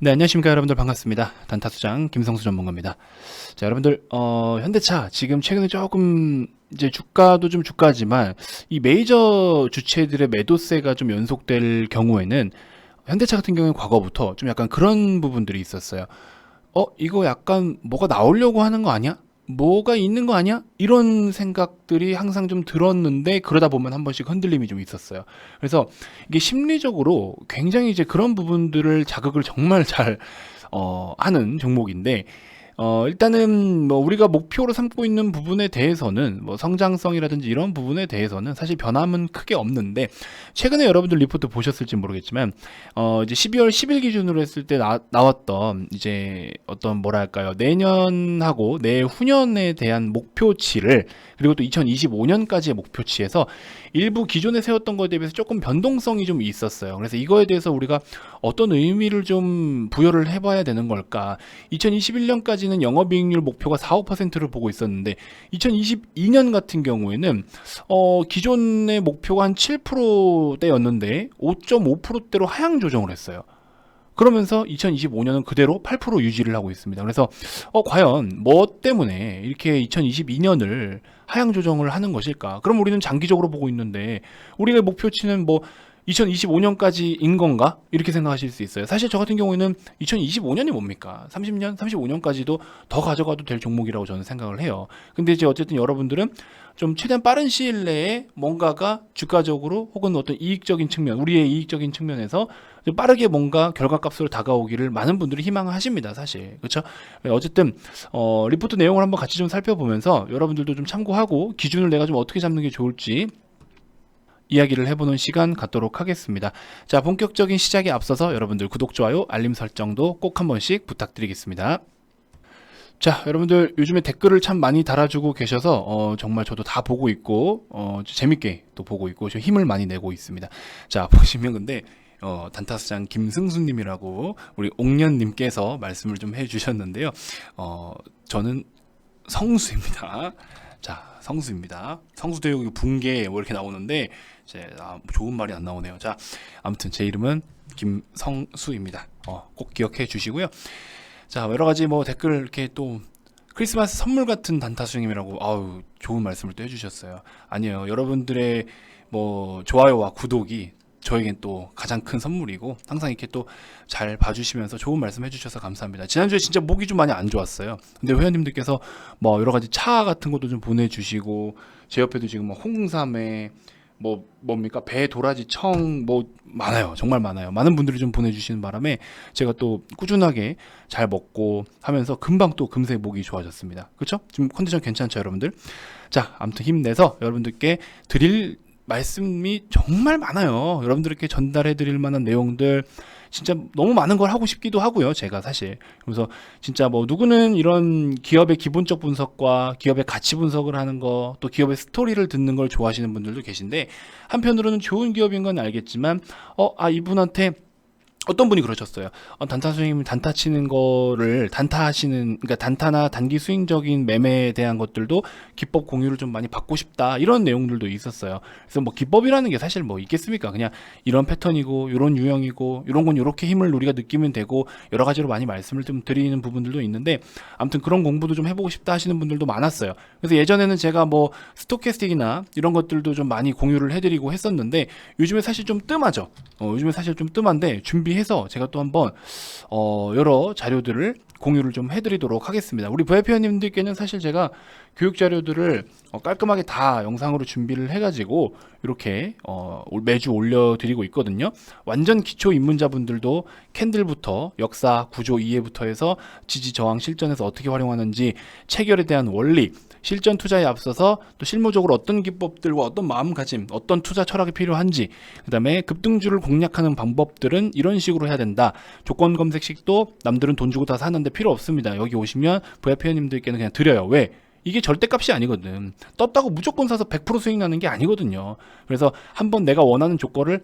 네, 안녕하십니까 여러분들. 반갑습니다. 단타수장 김성수 전문가입니다. 자, 여러분들, 현대차 지금 최근에 조금 이제 주가도 좀 주가지만 이 메이저 주체들의 매도세가 좀 연속될 경우에는 현대차 같은 경우에 과거부터 좀 약간 그런 부분들이 있었어요. 이거 약간 뭐가 나오려고 하는 거 아니야? 뭐가 있는 거 아니야? 이런 생각들이 항상 좀 들었는데, 그러다 보면 한 번씩 흔들림이 좀 있었어요. 그래서 이게 심리적으로 굉장히 이제 그런 부분들을 자극을 정말 잘 하는 종목인데, 일단은 뭐 우리가 목표로 삼고 있는 부분에 대해서는 뭐 성장성이라든지 이런 부분에 대해서는 사실 변함은 크게 없는데, 최근에 여러분들 리포트 보셨을지 모르겠지만 이제 12월 10일 기준으로 했을 때 나왔던 이제 어떤 뭐랄까요, 내년하고 내후년에 대한 목표치를, 그리고 또 2025년까지의 목표치에서 일부 기존에 세웠던 거에 대비해서 조금 변동성이 좀 있었어요. 그래서 이거에 대해서 우리가 어떤 의미를 좀 부여를 해봐야 되는 걸까. 2021년까지는 영업이익률 목표가 4, 5%를 보고 있었는데 2022년 같은 경우에는 기존의 목표가 한 7%대였는데 5.5%대로 하향 조정을 했어요. 그러면서 2025년은 그대로 8% 유지를 하고 있습니다. 그래서 과연 뭐 때문에 이렇게 2022년을 하향 조정을 하는 것일까? 그럼 우리는 장기적으로 보고 있는데 우리의 목표치는 뭐 2025년까지인 건가? 이렇게 생각하실 수 있어요. 사실 저 같은 경우에는 2025년이 뭡니까? 30년, 35년까지도 더 가져가도 될 종목이라고 저는 생각을 해요. 근데 이제 어쨌든 여러분들은 좀 최대한 빠른 시일 내에 뭔가가 주가적으로 혹은 어떤 이익적인 측면, 우리의 이익적인 측면에서 좀 빠르게 뭔가 결과값으로 다가오기를 많은 분들이 희망하십니다, 사실. 그렇죠? 어쨌든 리포트 내용을 한번 같이 좀 살펴보면서 여러분들도 좀 참고하고 기준을 내가 좀 어떻게 잡는 게 좋을지 이야기를 해보는 시간 갖도록 하겠습니다. 자, 본격적인 시작에 앞서서 여러분들 구독, 좋아요, 알림 설정도 꼭 한 번씩 부탁드리겠습니다. 자, 여러분들 요즘에 댓글을 참 많이 달아주고 계셔서 정말 저도 다 보고 있고 재밌게 또 보고 있고 저 힘을 많이 내고 있습니다. 자, 보시면 근데 단타수장 김승수님이라고 우리 옥년님께서 말씀을 좀 해주셨는데요. 저는 성수입니다. 자, 성수입니다. 성수대교 붕괴 뭐 이렇게 나오는데 좋은 말이 안 나오네요. 자, 아무튼 제 이름은 김성수입니다. 꼭 기억해 주시고요. 자, 여러 가지 뭐 댓글 이렇게 또 크리스마스 선물 같은 단타수님이라고 아우 좋은 말씀을 또 해주셨어요. 아니에요. 여러분들의 뭐 좋아요와 구독이 저에겐 또 가장 큰 선물이고 항상 이렇게 또 잘 봐주시면서 좋은 말씀 해주셔서 감사합니다. 지난주에 진짜 목이 좀 많이 안 좋았어요. 근데 회원님들께서 뭐 여러 가지 차 같은 것도 좀 보내주시고 제 옆에도 지금 뭐 홍삼에 뭐 뭡니까 배 도라지 청 뭐 많아요. 정말 많아요. 많은 분들이 좀 보내주시는 바람에 제가 또 꾸준하게 잘 먹고 하면서 금방 또 금세 목이 좋아졌습니다. 그렇죠? 지금 컨디션 괜찮죠, 여러분들? 자, 아무튼 힘내서 여러분들께 드릴 말씀이 정말 많아요. 여러분들께 전달해 드릴 만한 내용들 진짜 너무 많은 걸 하고 싶기도 하고요, 제가 사실. 그래서 진짜 뭐 누구는 이런 기업의 기본적 분석과 기업의 가치 분석을 하는 거, 또 기업의 스토리를 듣는 걸 좋아하시는 분들도 계신데, 한편으로는 좋은 기업인 건 알겠지만 이분한테 어떤 분이 그러셨어요. 단타 스윙, 단타 치는 거를, 그러니까 단타나 단기 스윙적인 매매에 대한 것들도 기법 공유를 좀 많이 받고 싶다. 이런 내용들도 있었어요. 그래서 뭐 기법이라는 게 사실 뭐 있겠습니까? 그냥 이런 패턴이고, 이런 유형이고, 이런 건 이렇게 힘을 우리가 느끼면 되고, 여러 가지로 많이 말씀을 좀 드리는 부분들도 있는데, 아무튼 그런 공부도 좀 해보고 싶다 하시는 분들도 많았어요. 그래서 예전에는 제가 뭐 스토캐스틱이나 이런 것들도 좀 많이 공유를 해드리고 했었는데, 요즘에 사실 좀 뜸하죠. 요즘에 사실 좀 뜸한데, 준비해서 제가 또 한번 여러 자료들을 공유를 좀 해드리도록 하겠습니다. 우리 VIP 회원님들께는 사실 제가 교육 자료들을 깔끔하게 다 영상으로 준비를 해가지고 이렇게 매주 올려드리고 있거든요. 완전 기초 입문자분들도 캔들부터 역사, 구조, 이해부터 해서 지지, 저항, 실전에서 어떻게 활용하는지, 체결에 대한 원리, 실전 투자에 앞서서 또 실무적으로 어떤 기법들과 어떤 마음가짐, 어떤 투자 철학이 필요한지, 그 다음에 급등주를 공략하는 방법들은 이런 식으로 해야 된다. 조건 검색식도 남들은 돈 주고 다 사는데 필요 없습니다. 여기 오시면 VIP 회원님들께는 그냥 드려요. 왜? 이게 절대값이 아니거든. 떴다고 무조건 사서 100% 수익 나는 게 아니거든요. 그래서 한번 내가 원하는 조건을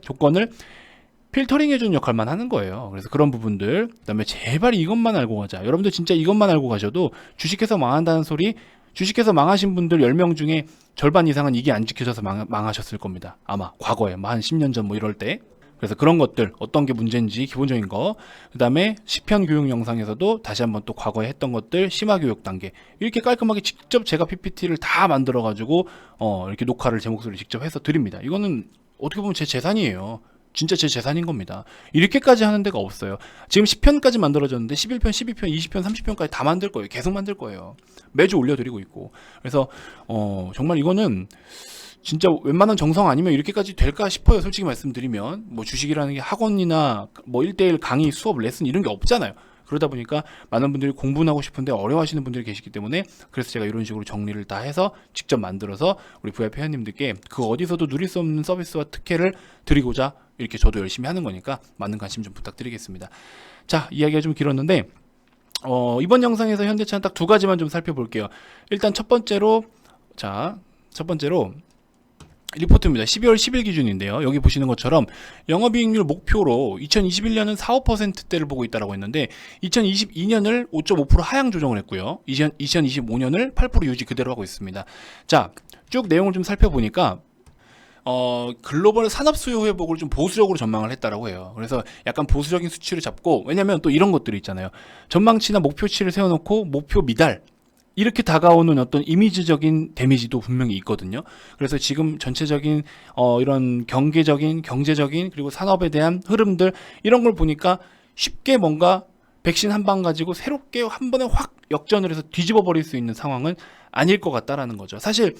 필터링 해주는 역할만 하는 거예요. 그래서 그런 부분들, 그 다음에 제발 이것만 알고 가자. 여러분들 진짜 이것만 알고 가셔도 주식해서 망한다는 소리, 주식해서 망하신 분들 10명 중에 절반 이상은 이게 안 지켜져서 망하셨을 겁니다. 아마 과거에 한 10년 전 뭐 이럴 때. 그래서 그런 것들 어떤 게 문제인지 기본적인 거, 그 다음에 시편 교육 영상에서도 다시 한번 또 과거에 했던 것들 심화 교육 단계 이렇게 깔끔하게 직접 제가 PPT를 다 만들어 가지고 이렇게 녹화를 제 목소리를 직접 해서 드립니다. 이거는 어떻게 보면 제 재산이에요. 진짜 제 재산인 겁니다. 이렇게까지 하는 데가 없어요. 지금 10편까지 만들어졌는데 11편, 12편, 20편, 30편까지 다 만들 거예요. 계속 만들 거예요. 매주 올려드리고 있고. 그래서 정말 이거는 진짜 웬만한 정성 아니면 이렇게까지 될까 싶어요. 솔직히 말씀드리면 뭐 주식이라는 게 학원이나 뭐 1대1 강의, 수업, 레슨 이런 게 없잖아요. 그러다 보니까 많은 분들이 공부는 하고 싶은데 어려워하시는 분들이 계시기 때문에 그래서 제가 이런 식으로 정리를 다 해서 직접 만들어서 우리 VIP 회원님들께 그 어디서도 누릴 수 없는 서비스와 특혜를 드리고자 이렇게 저도 열심히 하는 거니까 많은 관심 좀 부탁드리겠습니다. 자, 이야기가 좀 길었는데 이번 영상에서 현대차는 딱 두 가지만 좀 살펴볼게요. 일단 첫 번째로 리포트입니다. 12월 10일 기준인데요. 여기 보시는 것처럼 영업이익률 목표로 2021년은 4, 5%대를 보고 있다고 했는데 2022년을 5.5% 하향 조정을 했고요. 2025년을 8% 유지 그대로 하고 있습니다. 자, 쭉 내용을 좀 살펴보니까 글로벌 산업 수요 회복을 좀 보수적으로 전망을 했다라고 해요. 그래서 약간 보수적인 수치를 잡고, 왜냐면 또 이런 것들이 있잖아요. 전망치나 목표치를 세워놓고 목표 미달 이렇게 다가오는 어떤 이미지적인 데미지도 분명히 있거든요. 그래서 지금 전체적인 이런 경제적인 그리고 산업에 대한 흐름들 이런 걸 보니까 쉽게 뭔가 백신 한 방 가지고 새롭게 한 번에 확 역전을 해서 뒤집어 버릴 수 있는 상황은 아닐 것 같다라는 거죠. 사실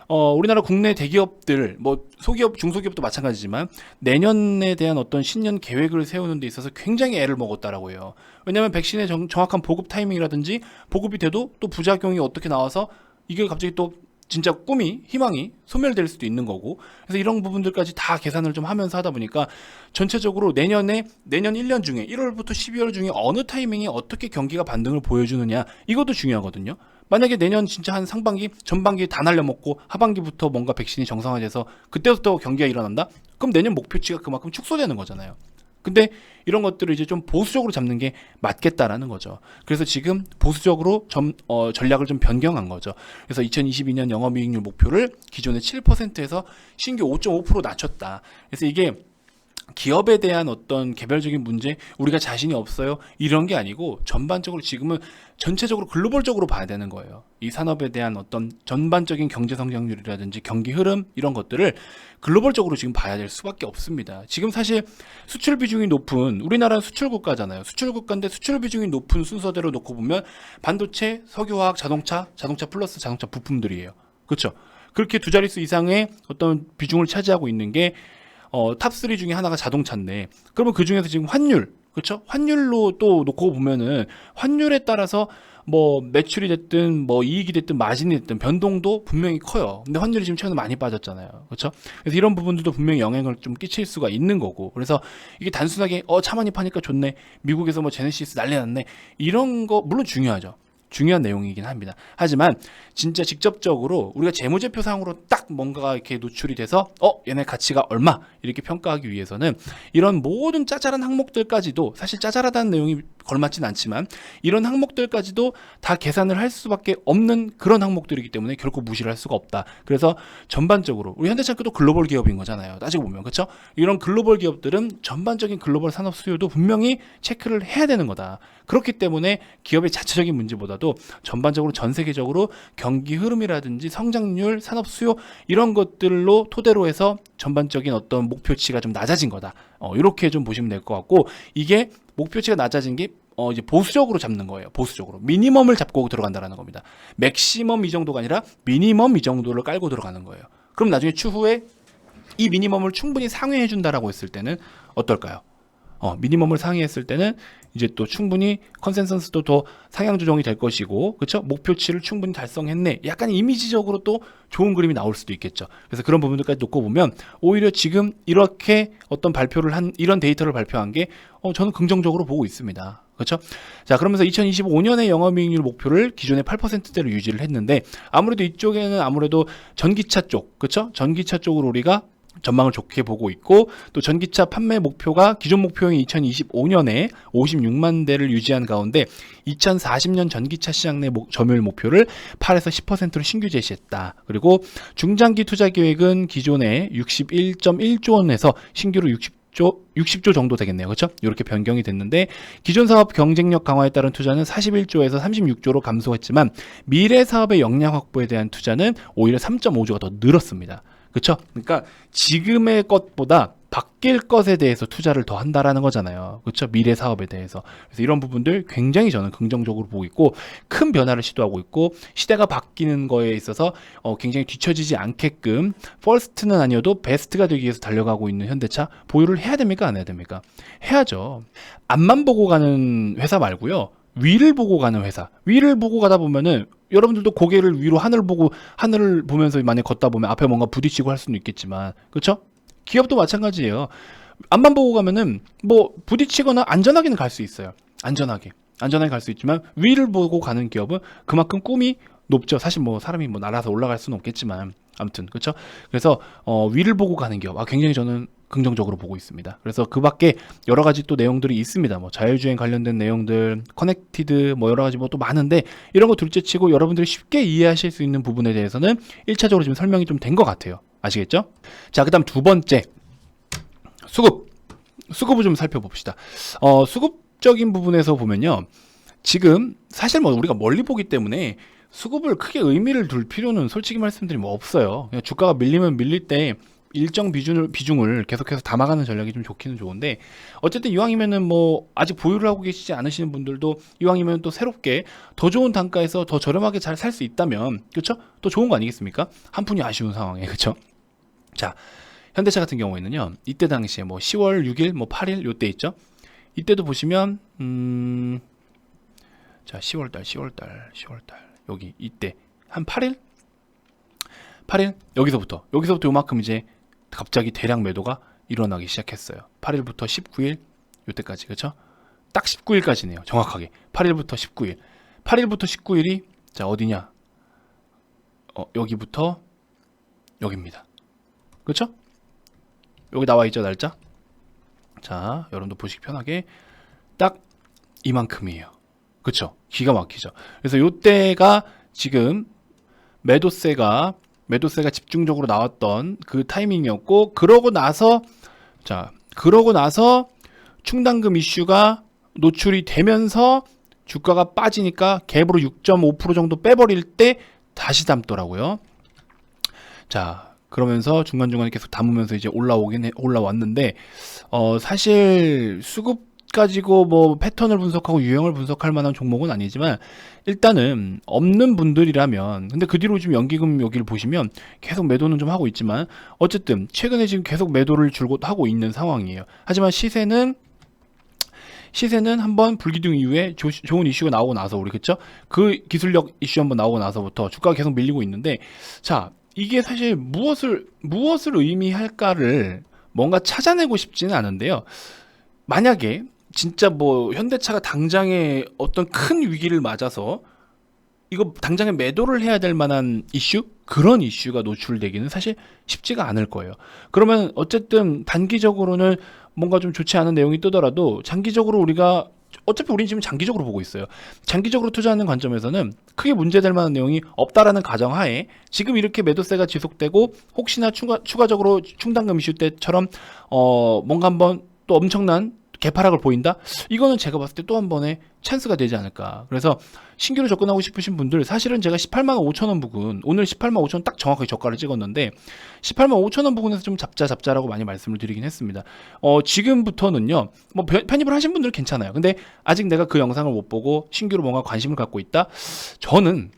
우리나라 국내 대기업들, 뭐 소기업, 중소기업도 마찬가지지만 내년에 대한 어떤 신년 계획을 세우는 데 있어서 굉장히 애를 먹었다라고 해요. 왜냐하면 백신의 정확한 보급 타이밍이라든지 보급이 돼도 또 부작용이 어떻게 나와서 이게 갑자기 또 진짜 꿈이, 희망이 소멸될 수도 있는 거고, 그래서 이런 부분들까지 다 계산을 좀 하면서 하다 보니까 전체적으로 내년 1년 중에 1월부터 12월 중에 어느 타이밍에 어떻게 경기가 반등을 보여주느냐 이것도 중요하거든요. 만약에 내년 진짜 한 상반기, 전반기 다 날려먹고 하반기부터 뭔가 백신이 정상화돼서 그때부터 경기가 일어난다? 그럼 내년 목표치가 그만큼 축소되는 거잖아요. 근데 이런 것들을 이제 좀 보수적으로 잡는 게 맞겠다라는 거죠. 그래서 지금 보수적으로 전략을 좀 변경한 거죠. 그래서 2022년 영업이익률 목표를 기존의 7%에서 신규 5.5% 낮췄다. 그래서 이게 기업에 대한 어떤 개별적인 문제, 우리가 자신이 없어요 이런 게 아니고 전반적으로 지금은 전체적으로 글로벌적으로 봐야 되는 거예요. 이 산업에 대한 어떤 전반적인 경제 성장률이라든지 경기 흐름 이런 것들을 글로벌적으로 지금 봐야 될 수밖에 없습니다. 지금 사실 수출 비중이 높은, 우리나라는 수출 국가잖아요. 수출 국가인데 수출 비중이 높은 순서대로 놓고 보면 반도체, 석유화학, 자동차 플러스 자동차 부품들이에요. 그렇죠? 그렇게 두 자릿수 이상의 어떤 비중을 차지하고 있는 게 탑3 중에 하나가 자동차인데, 그러면 그 중에서 지금 환율, 그렇죠? 환율로 또 놓고 보면은 환율에 따라서 뭐 매출이 됐든 뭐 이익이 됐든 마진이 됐든 변동도 분명히 커요. 근데 환율이 지금 최근에 많이 빠졌잖아요. 그렇죠? 그래서 이런 부분들도 분명히 영향을 좀 끼칠 수가 있는 거고, 그래서 이게 단순하게 차 많이 파니까 좋네, 미국에서 뭐 제네시스 난리 났네, 이런 거 물론 중요하죠. 중요한 내용이긴 합니다. 하지만 진짜 직접적으로 우리가 재무제표상으로 딱 뭔가가 이렇게 노출이 돼서 얘네 가치가 얼마 이렇게 평가하기 위해서는 이런 모든 짜잘한 항목들까지도, 사실 짜잘하다는 내용이 걸맞진 않지만 이런 항목들까지도 다 계산을 할 수밖에 없는 그런 항목들이기 때문에 결코 무시를 할 수가 없다. 그래서 전반적으로 우리 현대차도 글로벌 기업인 거잖아요. 따지고 보면, 그렇죠? 이런 글로벌 기업들은 전반적인 글로벌 산업 수요도 분명히 체크를 해야 되는 거다. 그렇기 때문에 기업의 자체적인 문제보다도 전반적으로 전 세계적으로 경기 흐름이라든지 성장률, 산업 수요 이런 것들로 토대로 해서 전반적인 어떤 목표치가 좀 낮아진 거다. 이렇게 좀 보시면 될 것 같고, 이게 목표치가 낮아진 게 이제 보수적으로 잡는 거예요. 보수적으로 미니멈을 잡고 들어간다라는 겁니다. 맥시멈 이 정도가 아니라 미니멈 이 정도를 깔고 들어가는 거예요. 그럼 나중에 추후에 이 미니멈을 충분히 상회해 준다라고 했을 때는 어떨까요? 미니멈을 상회했을 때는 이제 또 충분히 컨센서스도 더 상향 조정이 될 것이고, 그렇죠? 목표치를 충분히 달성했네. 약간 이미지적으로 또 좋은 그림이 나올 수도 있겠죠. 그래서 그런 부분들까지 놓고 보면 오히려 지금 이렇게 어떤 발표를 한, 이런 데이터를 발표한 게 저는 긍정적으로 보고 있습니다. 그렇죠? 자, 그러면서 2025년의 영업이익률 목표를 기존의 8%대로 유지를 했는데, 아무래도 이쪽에는 아무래도 전기차 쪽, 그렇죠? 전기차 쪽으로 우리가 전망을 좋게 보고 있고, 또 전기차 판매 목표가 기존 목표인 2025년에 56만 대를 유지한 가운데 2040년 전기차 시장 내 점유율 목표를 8에서 10%로 신규 제시했다. 그리고 중장기 투자 계획은 기존의 61.1조 원에서 신규로 60조 60조 정도 되겠네요. 그렇죠? 이렇게 변경이 됐는데 기존 사업 경쟁력 강화에 따른 투자는 41조에서 36조로 감소했지만 미래 사업의 역량 확보에 대한 투자는 오히려 3.5조가 더 늘었습니다. 그렇죠? 그러니까 지금의 것보다 바뀔 것에 대해서 투자를 더 한다라는 거잖아요. 그렇죠? 미래 사업에 대해서. 그래서 이런 부분들 굉장히 저는 긍정적으로 보고 있고 큰 변화를 시도하고 있고 시대가 바뀌는 거에 있어서 굉장히 뒤처지지 않게끔 퍼스트는 아니어도 베스트가 되기 위해서 달려가고 있는 현대차 보유를 해야 됩니까? 안 해야 됩니까? 해야죠. 앞만 보고 가는 회사 말고요. 위를 보고 가는 회사. 위를 보고 가다 보면은 여러분들도 고개를 위로 하늘을 보면서 만약 걷다 보면 앞에 뭔가 부딪히고 할 수는 있겠지만 그렇죠? 기업도 마찬가지예요. 앞만 보고 가면은 뭐 부딪히거나 안전하게는 갈 수 있어요. 안전하게 갈 수 있지만 위를 보고 가는 기업은 그만큼 꿈이 높죠. 사실 뭐 사람이 뭐 날아서 올라갈 수는 없겠지만 아무튼 그렇죠. 그래서 위를 보고 가는 기업 굉장히 저는 긍정적으로 보고 있습니다. 그래서 그 밖에 여러 가지 또 내용들이 있습니다. 뭐 자율주행 관련된 내용들, 커넥티드 뭐 여러 가지 뭐 또 많은데 이런 거 둘째치고 여러분들이 쉽게 이해하실 수 있는 부분에 대해서는 1차적으로 지금 설명이 좀 된 것 같아요. 아시겠죠? 자, 그다음 두 번째 수급을 좀 살펴봅시다. 수급적인 부분에서 보면요. 지금 사실 뭐 우리가 멀리 보기 때문에 수급을 크게 의미를 둘 필요는 솔직히 말씀드리면 없어요. 그냥 주가가 밀리면 밀릴 때 일정 비중을 계속해서 담아가는 전략이 좀 좋기는 좋은데 어쨌든 이왕이면은 뭐 아직 보유를 하고 계시지 않으시는 분들도 이왕이면 또 새롭게 더 좋은 단가에서 더 저렴하게 잘 살 수 있다면 그렇죠? 또 좋은 거 아니겠습니까? 한 푼이 아쉬운 상황에 그렇죠? 자, 현대차 같은 경우에는요. 이때 당시에 뭐 10월 6일, 뭐 8일 요때 있죠? 이때도 보시면 자, 10월달 여기 이때 한 8일 여기서부터 요만큼 이제 갑자기 대량 매도가 일어나기 시작했어요. 8일부터 19일 요때까지 그렇죠? 딱 19일까지네요. 정확하게 8일부터 19일 8일부터 19일이 자 어디냐 여기부터 여기입니다. 그렇죠? 여기 나와 있죠 날짜. 자 여러분도 보시기 편하게 딱 이만큼이에요. 그렇죠? 기가 막히죠. 그래서 요때가 지금 매도세가 집중적으로 나왔던 그 타이밍이었고 그러고 나서 충당금 이슈가 노출이 되면서 주가가 빠지니까 갭으로 6.5% 정도 빼버릴 때 다시 담더라고요. 자 그러면서 중간중간에 계속 담으면서 이제 올라왔는데 사실 수급 가지고 뭐 패턴을 분석하고 유형을 분석할 만한 종목은 아니지만 일단은 없는 분들이라면 근데 그 뒤로 지금 연기금 여기를 보시면 계속 매도는 좀 하고 있지만 어쨌든 최근에 지금 계속 매도를 줄곧 하고 있는 상황이에요. 하지만 시세는 한번 불기둥 이후에 좋은 이슈가 나오고 나서 우리 그쵸? 그 기술력 이슈 한번 나오고 나서부터 주가가 계속 밀리고 있는데 자 이게 사실 무엇을 의미할까를 뭔가 찾아내고 싶지는 않은데요. 만약에 진짜 뭐 현대차가 당장에 어떤 큰 위기를 맞아서 이거 당장에 매도를 해야 될 만한 이슈? 그런 이슈가 노출되기는 사실 쉽지가 않을 거예요. 그러면 어쨌든 단기적으로는 뭔가 좀 좋지 않은 내용이 뜨더라도 장기적으로 우리가 어차피 우리는 지금 장기적으로 보고 있어요. 장기적으로 투자하는 관점에서는 크게 문제될 만한 내용이 없다라는 가정하에 지금 이렇게 매도세가 지속되고 혹시나 추가적으로 충당금 이슈 때처럼 뭔가 한번 또 엄청난 개파락을 보인다? 이거는 제가 봤을 때 또 한 번의 찬스가 되지 않을까. 그래서 신규로 접근하고 싶으신 분들 사실은 제가 18만 5천 원 부근 오늘 18만 5천 원 딱 정확하게 저가를 찍었는데 18만 5천 원 부근에서 좀 잡자라고 많이 말씀을 드리긴 했습니다. 지금부터는요. 뭐 편입을 하신 분들은 괜찮아요. 근데 아직 내가 그 영상을 못 보고 신규로 뭔가 관심을 갖고 있다? 저는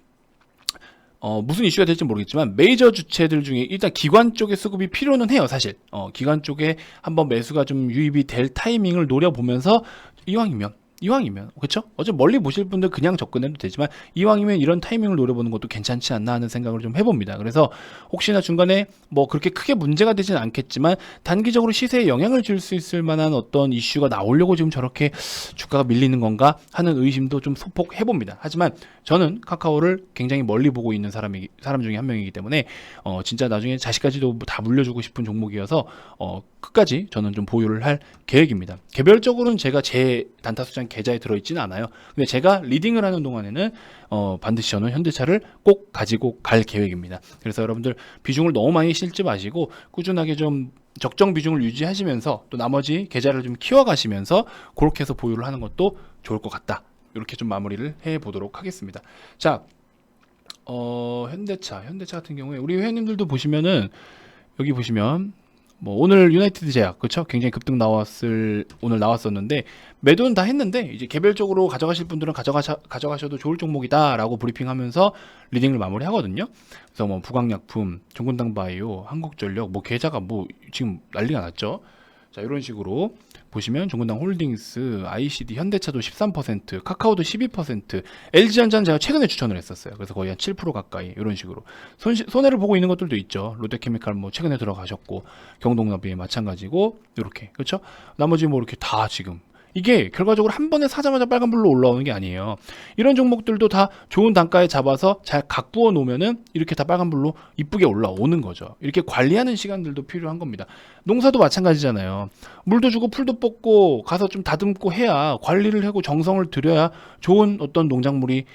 무슨 이슈가 될지 모르겠지만 메이저 주체들 중에 일단 기관 쪽의 수급이 필요는 해요. 사실 기관 쪽에 한번 매수가 좀 유입이 될 타이밍을 노려보면서 이왕이면 그렇죠? 어차피 멀리 보실 분들 그냥 접근해도 되지만 이왕이면 이런 타이밍을 노려보는 것도 괜찮지 않나 하는 생각을 좀 해봅니다. 그래서 혹시나 중간에 뭐 그렇게 크게 문제가 되지는 않겠지만 단기적으로 시세에 영향을 줄 수 있을 만한 어떤 이슈가 나오려고 지금 저렇게 주가가 밀리는 건가 하는 의심도 좀 소폭 해봅니다. 하지만 저는 카카오를 굉장히 멀리 보고 있는 사람 중에 한 명이기 때문에 진짜 나중에 자식까지도 다 물려주고 싶은 종목이어서 끝까지 저는 좀 보유를 할 계획입니다. 개별적으로는 제가 제 단타수장 계좌에 들어있지는 않아요. 근데 제가 리딩을 하는 동안에는 반드시 저는 현대차를 꼭 가지고 갈 계획입니다. 그래서 여러분들 비중을 너무 많이 실지 마시고 꾸준하게 좀 적정 비중을 유지하시면서 또 나머지 계좌를 좀 키워가시면서 그렇게 해서 보유를 하는 것도 좋을 것 같다. 이렇게 좀 마무리를 해보도록 하겠습니다. 자, 현대차 같은 경우에 우리 회원님들도 보시면은 여기 보시면 뭐 오늘 유나이티드 제약 그렇죠? 굉장히 급등 오늘 나왔었는데 매도는 다 했는데 이제 개별적으로 가져가실 분들은 가져가셔도 좋을 종목이다라고 브리핑하면서 리딩을 마무리하거든요. 그래서 뭐 부강약품, 종근당 바이오, 한국전력 뭐 계좌가 뭐 지금 난리가 났죠. 자, 이런 식으로 보시면 종근당 홀딩스, ICD, 현대차도 13%, 카카오도 12%, LG전자는 제가 최근에 추천을 했었어요. 그래서 거의 한 7% 가까이 이런 식으로 손해를 보고 있는 것들도 있죠. 롯데케미칼 뭐 최근에 들어가셨고 경동나비에 마찬가지고 이렇게 그렇죠. 나머지 뭐 이렇게 다 지금 이게 결과적으로 한 번에 사자마자 빨간불로 올라오는 게 아니에요. 이런 종목들도 다 좋은 단가에 잡아서 잘 각부어 놓으면은 이렇게 다 빨간불로 이쁘게 올라오는 거죠. 이렇게 관리하는 시간들도 필요한 겁니다. 농사도 마찬가지잖아요. 물도 주고 풀도 뽑고 가서 좀 다듬고 해야 관리를 하고 정성을 들여야 좋은 어떤 농작물이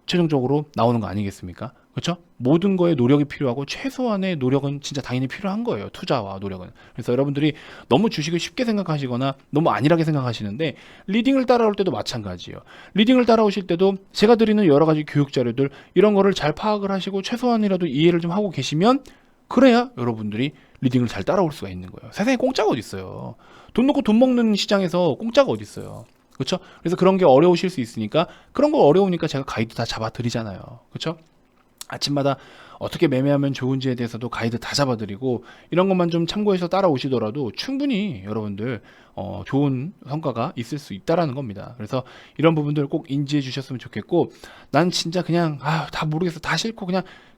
최종적으로 나오는 거 아니겠습니까? 그렇죠? 모든 거에 노력이 필요하고 최소한의 노력은 진짜 당연히 필요한 거예요. 투자와 노력은. 그래서 여러분들이 너무 주식을 쉽게 생각하시거나 너무 안일하게 생각하시는데 리딩을 따라올 때도 마찬가지예요. 리딩을 따라오실 때도 제가 드리는 여러 가지 교육 자료들 이런 거를 잘 파악을 하시고 최소한이라도 이해를 좀 하고 계시면 그래야 여러분들이 리딩을 잘 따라올 수가 있는 거예요. 세상에 공짜가 어디 있어요. 돈 놓고 돈 먹는 시장에서 공짜가 어디 있어요. 그렇죠? 그래서 그런 게 어려우실 수 있으니까 그런 거 어려우니까 제가 가이드 다 잡아드리잖아요. 그렇죠? 아침마다 어떻게 매매하면 좋은지에 대해서도 가이드 다 잡아드리고 이런 것만 좀 참고해서 따라오시더라도 충분히 여러분들 좋은 성과가 있을 수 있다라는 겁니다. 그래서 이런 부분들 꼭 인지해 주셨으면 좋겠고 난 진짜 그냥 다 모르겠어 다 싫고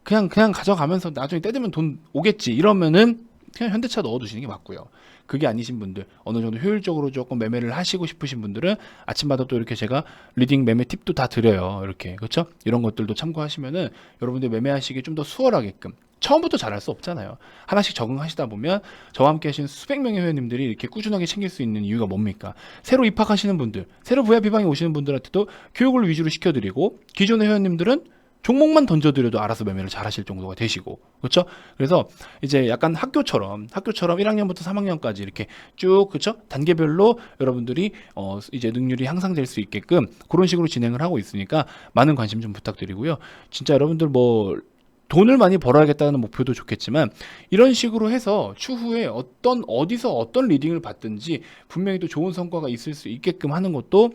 그냥 가져가면서 나중에 때 되면 돈 오겠지 이러면은 그냥 현대차 넣어두시는 게 맞고요. 그게 아니신 분들 어느 정도 효율적으로 조금 매매를 하시고 싶으신 분들은 아침마다 또 이렇게 제가 리딩 매매 팁도 다 드려요. 이렇게 그렇죠? 이런 것들도 참고하시면은 여러분들 매매하시기 좀 더 수월하게끔 처음부터 잘할 수 없잖아요. 하나씩 적응하시다 보면 저와 함께 하신 수백 명의 회원님들이 이렇게 꾸준하게 챙길 수 있는 이유가 뭡니까? 새로 입학하시는 분들, 새로 VIP방에 오시는 분들한테도 교육을 위주로 시켜드리고 기존의 회원님들은 종목만 던져드려도 알아서 매매를 잘 하실 정도가 되시고 그렇죠? 그래서 이제 약간 학교처럼 1학년부터 3학년까지 이렇게 쭉 그렇죠? 단계별로 여러분들이 이제 능률이 향상될 수 있게끔 그런 식으로 진행을 하고 있으니까 많은 관심 좀 부탁드리고요. 진짜 여러분들 뭐 돈을 많이 벌어야겠다는 목표도 좋겠지만 이런 식으로 해서 추후에 어디서 어떤 리딩을 받든지 분명히 또 좋은 성과가 있을 수 있게끔 하는 것도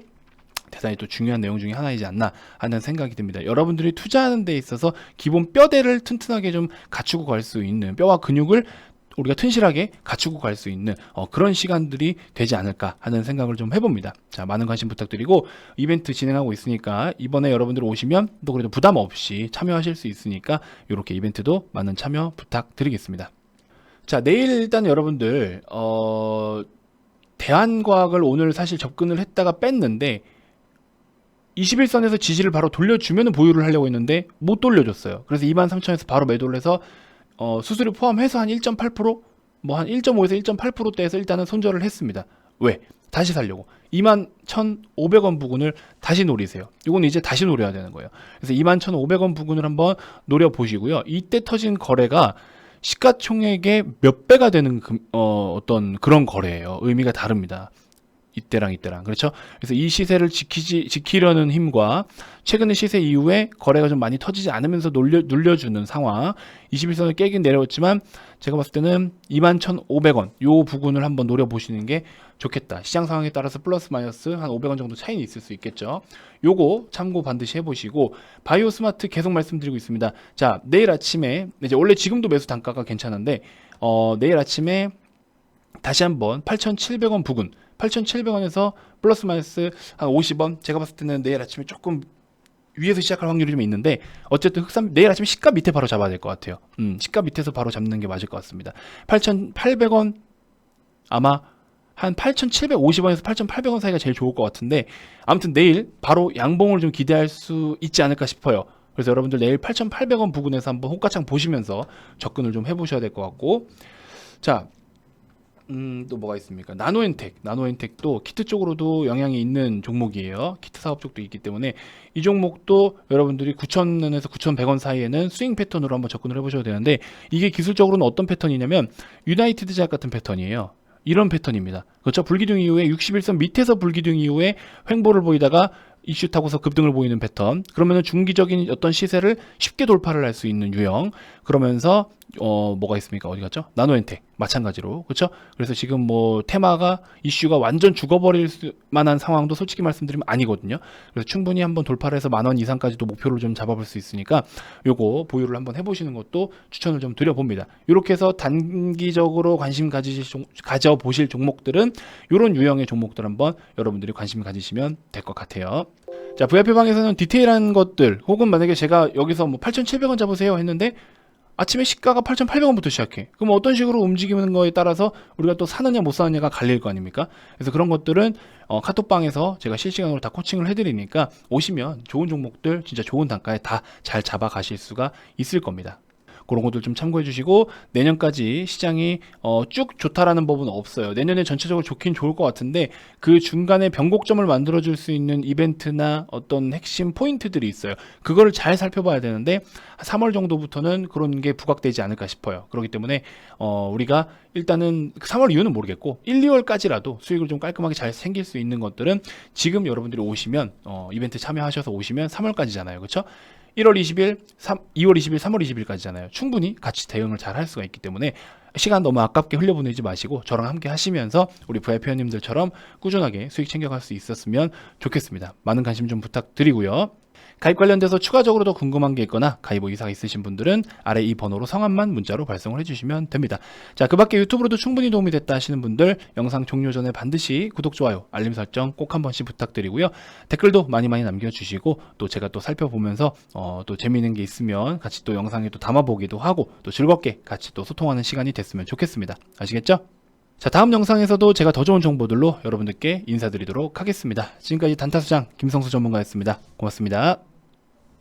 대단히 또 중요한 내용 중에 하나이지 않나 하는 생각이 듭니다. 여러분들이 투자하는 데 있어서 기본 뼈대를 튼튼하게 좀 갖추고 갈 수 있는 뼈와 근육을 우리가 튼실하게 갖추고 갈 수 있는 그런 시간들이 되지 않을까 하는 생각을 좀 해봅니다. 자, 많은 관심 부탁드리고 이벤트 진행하고 있으니까 이번에 여러분들 오시면 또 그래도 부담 없이 참여하실 수 있으니까 이렇게 이벤트도 많은 참여 부탁드리겠습니다. 자, 내일 일단 여러분들 대한과학을 오늘 사실 접근을 했다가 뺐는데 21선에서 지지를 바로 돌려주면 보유를 하려고 했는데 못 돌려줬어요. 그래서 23,000에서 바로 매도를 해서 수수료 포함해서 한 1.8%? 뭐 한 1.5에서 1.8%대에서 일단은 손절을 했습니다. 왜? 다시 살려고. 21,500원 부근을 다시 노리세요. 이건 이제 다시 노려야 되는 거예요. 그래서 21,500원 부근을 한번 노려보시고요. 이때 터진 거래가 시가총액의 몇 배가 되는 어떤 그런 거래예요. 의미가 다릅니다. 이때랑 그렇죠? 그래서 이 시세를 지키려는 힘과 최근의 시세 이후에 거래가 좀 많이 터지지 않으면서 눌려주는 상황 21선을 깨긴 내려왔지만 제가 봤을 때는 21,500원 요 부분을 한번 노려보시는 게 좋겠다. 시장 상황에 따라서 플러스 마이너스 한 500원 정도 차이는 있을 수 있겠죠. 요거 참고 반드시 해보시고 바이오 스마트 계속 말씀드리고 있습니다. 자, 내일 아침에 이제 원래 지금도 매수 단가가 괜찮은데 내일 아침에 다시 한번 8,700원 부근 8,700원에서 플러스 마이너스 한 50원 제가 봤을 때는 내일 아침에 조금 위에서 시작할 확률이 좀 있는데 어쨌든 내일 아침에 시가 밑에 바로 잡아야 될 것 같아요. 시가 밑에서 바로 잡는 게 맞을 것 같습니다. 8,800원 아마 한 8,750원에서 8,800원 사이가 제일 좋을 것 같은데 아무튼 내일 바로 양봉을 좀 기대할 수 있지 않을까 싶어요. 그래서 여러분들 내일 8,800원 부근에서 한번 호가창 보시면서 접근을 좀 해보셔야 될 것 같고 자 또 뭐가 있습니까? 나노엔텍. 나노엔텍도 키트 쪽으로도 영향이 있는 종목이에요. 키트 사업 쪽도 있기 때문에 이 종목도 여러분들이 9,000원에서 9,100원 사이에는 스윙 패턴으로 한번 접근을 해보셔도 되는데, 이게 기술적으로는 어떤 패턴이냐면 유나이티드 제약 같은 패턴이에요. 이런 패턴입니다. 그렇죠? 불기둥 이후에 61선 밑에서 불기둥 이후에 횡보를 보이다가 이슈 타고서 급등을 보이는 패턴. 그러면은 중기적인 어떤 시세를 쉽게 돌파를 할 수 있는 유형. 그러면서 뭐가 있습니까? 어디 갔죠? 나노엔텍 마찬가지로. 그렇죠? 그래서 지금 뭐 테마가 이슈가 완전 죽어버릴 만한 상황도 솔직히 말씀드리면 아니거든요. 그래서 충분히 한번 돌파를 해서 10,000원 이상까지도 목표를 좀 잡아볼 수 있으니까 요거 보유를 한번 해보시는 것도 추천을 좀 드려봅니다. 이렇게 해서 단기적으로 관심 가져보실 종목들은 요런 유형의 종목들 한번 여러분들이 관심 가지시면 될 것 같아요. 자, VIP방에서는 디테일한 것들, 혹은 만약에 제가 여기서 뭐 8,700원 잡으세요 했는데 아침에 시가가 8,800원부터 시작해. 그럼 어떤 식으로 움직이는 거에 따라서 우리가 또 사느냐 못 사느냐가 갈릴 거 아닙니까? 그래서 그런 것들은 카톡방에서 제가 실시간으로 다 코칭을 해드리니까 오시면 좋은 종목들 진짜 좋은 단가에 다 잘 잡아 가실 수가 있을 겁니다. 그런 것들 좀 참고해 주시고, 내년까지 시장이 쭉 좋다라는 법은 없어요. 내년에 전체적으로 좋긴 좋을 것 같은데 그 중간에 변곡점을 만들어 줄 수 있는 이벤트나 어떤 핵심 포인트들이 있어요. 그거를 잘 살펴봐야 되는데 3월 정도부터는 그런 게 부각되지 않을까 싶어요. 그렇기 때문에 우리가 일단은 3월 이후는 모르겠고 1, 2월까지라도 수익을 좀 깔끔하게 잘 생길 수 있는 것들은 지금 여러분들이 오시면 이벤트 참여하셔서 오시면 3월까지잖아요. 그렇죠? 1월 20일, 2월 20일, 3월 20일까지잖아요. 충분히 같이 대응을 잘 할 수가 있기 때문에 시간 너무 아깝게 흘려보내지 마시고 저랑 함께 하시면서 우리 VIP 회원님들처럼 꾸준하게 수익 챙겨갈 수 있었으면 좋겠습니다. 많은 관심 좀 부탁드리고요. 가입 관련돼서 추가적으로 더 궁금한 게 있거나 가입 의사가 있으신 분들은 아래 이 번호로 성함만 문자로 발송을 해주시면 됩니다. 자, 그 밖에 유튜브로도 충분히 도움이 됐다 하시는 분들 영상 종료 전에 반드시 구독, 좋아요, 알림 설정 꼭 한 번씩 부탁드리고요. 댓글도 많이 남겨주시고 또 제가 또 살펴보면서 또 재미있는 게 있으면 같이 또 영상에 또 담아보기도 하고 또 즐겁게 같이 또 소통하는 시간이 됐으면 좋겠습니다. 아시겠죠? 자, 다음 영상에서도 제가 더 좋은 정보들로 여러분들께 인사드리도록 하겠습니다. 지금까지 단타수장 김성수 전문가였습니다. 고맙습니다.